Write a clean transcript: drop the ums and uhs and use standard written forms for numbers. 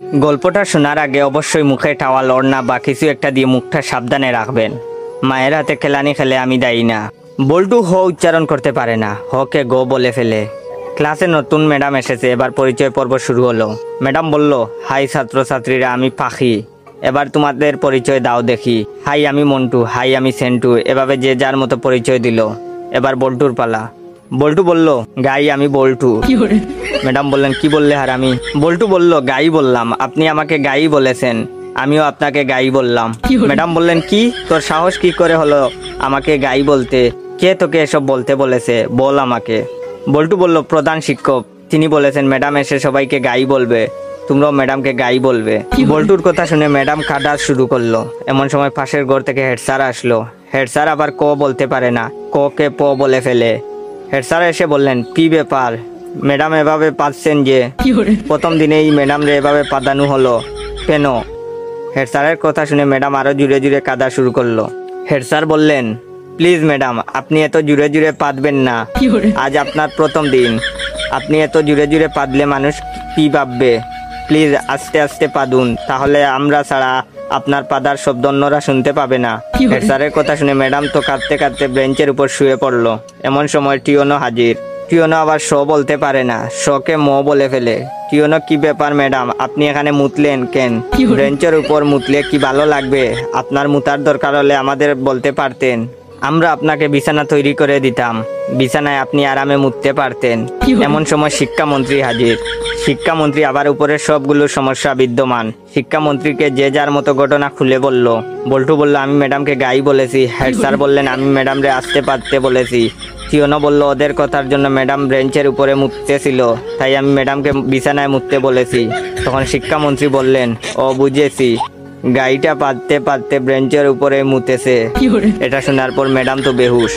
গল্পটা শোনার আগে অবশ্যই মুখে টাওয়াল ওড়না বা কিছু একটা দিয়ে মুখটা সাবধানে রাখবেন। মায়ের হাতে খেলানি খেলে আমি দায়ী না। বল্টু হ উচ্চারণ করতে পারে না, হকে গো বলে ফেলে। ক্লাসে নতুন ম্যাডাম এসেছে, এবার পরিচয় পর্ব শুরু হলো। ম্যাডাম বলল, হাই ছাত্রছাত্রীরা, আমি পাখি, এবার তোমাদের পরিচয় দাও দেখি। হাই আমি মন্টু, হাই আমি সেন্টু, এভাবে যে যার মতো পরিচয় দিল। এবার বল্টুর পালা। বল্টু বলল, গাই আমি বল্টু। ম্যাডাম বললেন, কি বললে হারামি? বল্টু বলল, গাই বললাম, আপনি আমাকে গাই বলেছেন, আমিও আপনাকে গাই বললাম। ম্যাডাম বললেন, কি তোর সাহস কি করে হলো আমাকে গাই বলতে? কে তোকে এসব বলতে বলেছে, বল আমাকে। বল্টু বলল, প্রধান শিক্ষক, তিনি বলেছেন ম্যাডাম এসে সবাইকে গাই বলবে, তোমরাও ম্যাডামকে গাই বলবে। বল্টুর কথা শুনে ম্যাডাম কাঁদা শুরু করলো। এমন সময় পাশের ঘর থেকে হেড স্যার আসলো। হেড স্যার আবার ক বলতে পারে না, ক কে প বলে ফেলে। হেড স্যার এসে বললেন, কি ব্যাপার ম্যাডাম এভাবে পাচ্ছেন যে? প্রথম দিনেই ম্যাডাম রে এভাবে পাদানো হলো কেন? হেড স্যারের কথা শুনে ম্যাডাম আরো জুড়ে জুড়ে কাঁদা শুরু করলো। হেড স্যার বললেন, প্লিজ ম্যাডাম, আপনি এত জুড়ে জুড়ে পাদবেন না, আজ আপনার প্রথম দিন, আপনি এত জুড়ে জুড়ে পাদলে মানুষ কি ভাববে? প্লিজ আস্তে আস্তে পাদুন, তাহলে আমরা ছাড়া আপনার পাদার শব্দ অন্যরা শুনতে পাবে না। হেড স্যারের কথা শুনে ম্যাডাম তো কাঁদতে কাঁদতে বেঞ্চের উপর শুয়ে পড়লো। এমন সময় টিওনো হাজির। টিওনো আবার শ বলতে পারে না, শকে ম বলে ফেলে। টিওনো, কি ব্যাপার ম্যাডাম, আপনি এখানে মুতলেন কেন? বেঞ্চের উপর মুতলে কি ভালো লাগবে? আপনার মুতার দরকার হলে আমাদের বলতে পারতেন, আমরা আপনাকে বিছানা তৈরি করে দিতাম, বিছানায় আপনি আরামে মুততে পারতেন। এমন সময় শিক্ষামন্ত্রী হাজির। শিক্ষামন্ত্রী আবার উপরের সবগুলো সমস্যা বিদ্যমান। শিক্ষামন্ত্রীকে যে যার মতো ঘটনা খুলে বলল। বল্টু বলল, আমি ম্যাডামকে গাই বলেছি। হেড স্যার বললেন, আমি ম্যাডামরে আসতে পারতে বলেছি। টিওনো বলল, ওদের কথার জন্য ম্যাডাম বেঞ্চের উপরে মুততেছিল, তাই আমি ম্যাডামকে বিছানায় মুততে বলেছি। তখন শিক্ষামন্ত্রী বললেন, ও বুঝেছি, গাইটা পাততে পাততে বেঞ্চের উপরে মুতেছে। এটা শোনার পর ম্যাডাম তো বেহুশ।